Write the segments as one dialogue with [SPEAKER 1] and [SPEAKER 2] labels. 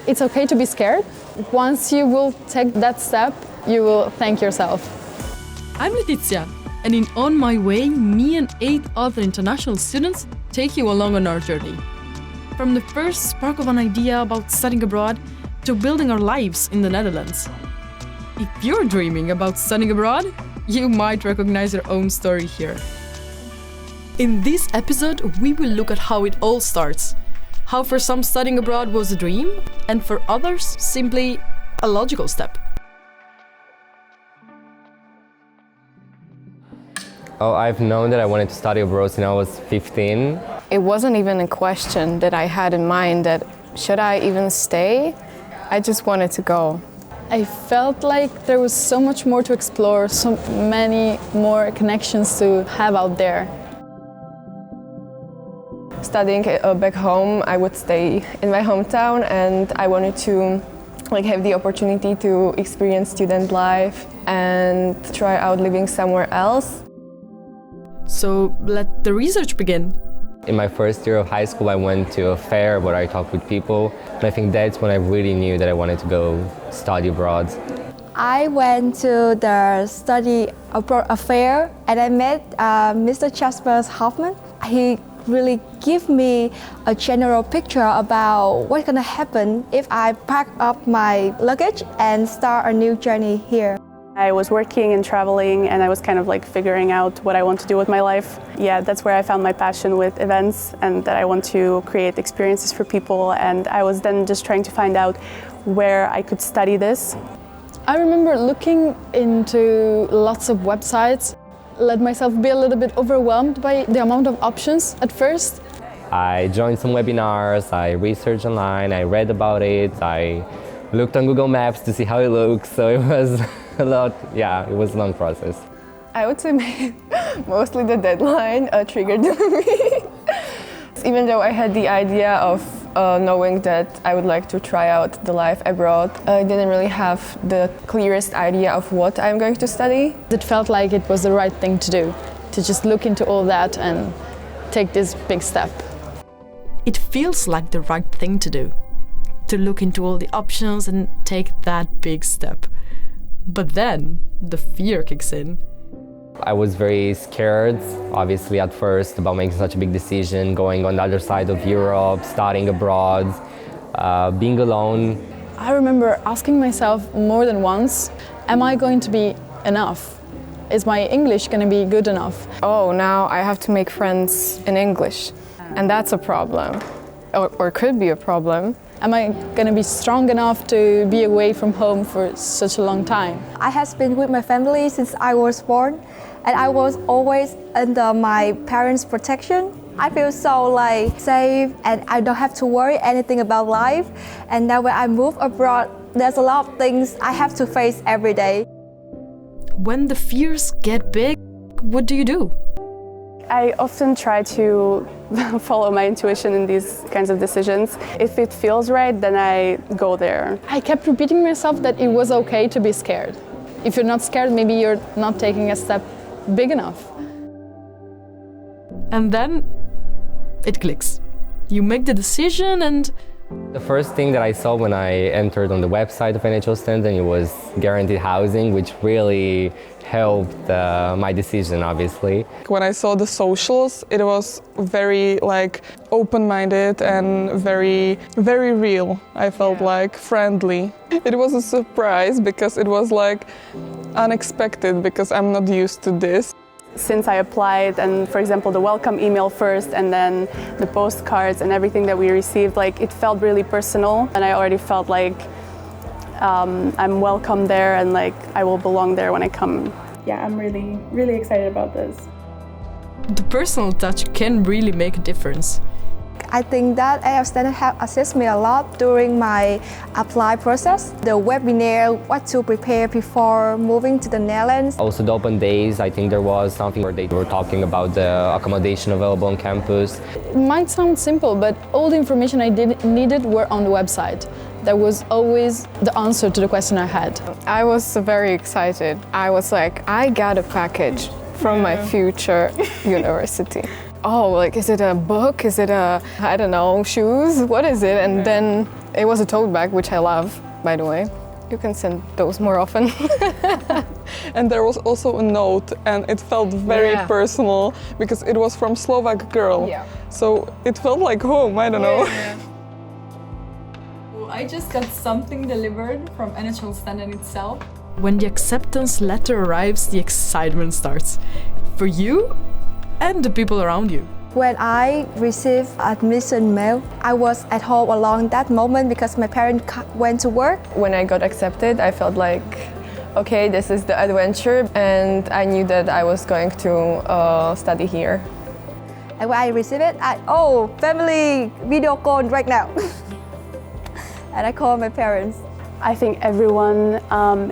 [SPEAKER 1] It's okay to be scared. Once you will take that step, you will thank yourself.
[SPEAKER 2] I'm Letizia, and in On My Way, me and 8 other international students take you along on our journey. From the first spark of an idea about studying abroad to building our lives in the Netherlands. If you're dreaming about studying abroad, you might recognize your own story here. In this episode, we will look at how it all starts. How for some studying abroad was a dream, and for others, simply a logical step.
[SPEAKER 3] Oh, I've known that I wanted to study abroad since I was 15.
[SPEAKER 4] It wasn't even a question that I had in mind that should I even stay? I just wanted to go.
[SPEAKER 1] I felt like there was so much more to explore, so many more connections to have out there.
[SPEAKER 4] Studying back home, I would stay in my hometown, and I wanted to have the opportunity to experience student life and try out living somewhere else.
[SPEAKER 2] So let the research begin.
[SPEAKER 3] In my first year of high school, I went to a fair where I talked with people. And I think that's when I really knew that I wanted to go study abroad.
[SPEAKER 5] I went to the study abroad affair and I met Mr. Jasper Hoffman. He really gave me a general picture about what's gonna happen if I pack up my luggage and start a new journey here.
[SPEAKER 6] I was working and traveling, and I was kind of figuring out what I want to do with my life. Yeah, that's where I found my passion with events, and that I want to create experiences for people. And I was then just trying to find out where I could study this.
[SPEAKER 1] I remember looking into lots of websites, let myself be a little bit overwhelmed by the amount of options at first.
[SPEAKER 3] I joined some webinars, I researched online, I read about it, I looked on Google Maps to see how it looks, so it was a lot, yeah, it was a long process.
[SPEAKER 4] I would say mostly the deadline triggered me. Even though I had the idea of knowing that I would like to try out the life abroad, I didn't really have the clearest idea of what I'm going to study.
[SPEAKER 1] It felt like it was the right thing to do, to just look into all that and take this big step.
[SPEAKER 2] It feels like the right thing to do, to look into all the options and take that big step. But then the fear kicks in.
[SPEAKER 3] I was very scared, obviously, at first, about making such a big decision, going on the other side of Europe, studying abroad, being alone.
[SPEAKER 1] I remember asking myself more than once, am I going to be enough? Is my English going to be good enough?
[SPEAKER 4] Oh, now I have to make friends in English, and that's a problem, or could be a problem.
[SPEAKER 1] Am I going to be strong enough to be away from home for such a long time?
[SPEAKER 5] I have been with my family since I was born and I was always under my parents' protection. I feel so safe and I don't have to worry anything about life. And now when I move abroad, there's a lot of things I have to face every day.
[SPEAKER 2] When the fears get big, what do you do?
[SPEAKER 6] I often try to follow my intuition in these kinds of decisions. If it feels right, then I go there.
[SPEAKER 1] I kept repeating myself that it was okay to be scared. If you're not scared, maybe you're not taking a step big enough.
[SPEAKER 2] And then it clicks. You make the decision and...
[SPEAKER 3] The first thing that I saw when I entered on the website of NHL Stanton, it was guaranteed housing, which really helped my decision, obviously.
[SPEAKER 7] When I saw the socials, it was very open-minded and very, very real. I felt friendly. It was a surprise because it was unexpected because I'm not used to this.
[SPEAKER 6] Since I applied, and for example the welcome email first and then the postcards and everything that we received, it felt really personal, and I already felt I'm welcome there and I will belong there when I come. Yeah, I'm really, really excited about this.
[SPEAKER 2] The personal touch can really make a difference.
[SPEAKER 5] I think that AF Stanton have assisted me a lot during my apply process. The webinar, what to prepare before moving to the Netherlands.
[SPEAKER 3] Also the open days, I think there was something where they were talking about the accommodation available on campus.
[SPEAKER 1] It might sound simple, but all the information I needed were on the website. There was always the answer to the question I had.
[SPEAKER 4] I was very excited. I was I got a package from my future university. Oh, is it a book? Is it I don't know, shoes? What is it? And then It was a tote bag, which I love, by the way. You can send those more often.
[SPEAKER 7] And there was also a note, and it felt very personal because it was from Slovak girl.
[SPEAKER 4] Yeah.
[SPEAKER 7] So it felt like home, I don't know.
[SPEAKER 8] I just got something delivered from NHL Standard itself.
[SPEAKER 2] When the acceptance letter arrives, the excitement starts. For you and the people around you.
[SPEAKER 5] When I received admission mail, I was at home alone that moment because my parents went to work.
[SPEAKER 4] When I got accepted, I felt like, okay, this is the adventure, and I knew that I was going to study here.
[SPEAKER 5] And when I received it, family video call right now. And I called my parents.
[SPEAKER 6] I think everyone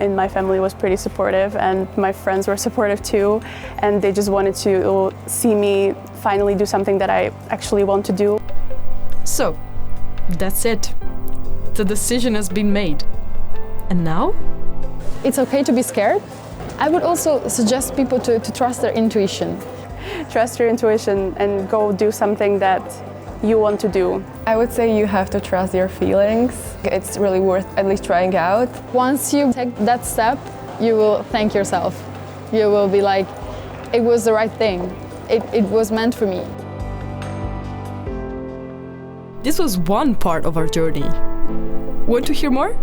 [SPEAKER 6] in my family was pretty supportive, and my friends were supportive too, and they just wanted to see me finally do something that I actually want to do.
[SPEAKER 2] So, that's it. The decision has been made. And now?
[SPEAKER 1] It's okay to be scared. I would also suggest people to trust their intuition.
[SPEAKER 6] Trust your intuition and go do something that you want to do.
[SPEAKER 4] I would say you have to trust your feelings. It's really worth at least trying out.
[SPEAKER 1] Once you take that step, you will thank yourself. You will be like, it was the right thing. It was meant for me.
[SPEAKER 2] This was one part of our journey. Want to hear more?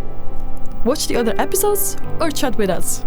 [SPEAKER 2] Watch the other episodes or chat with us.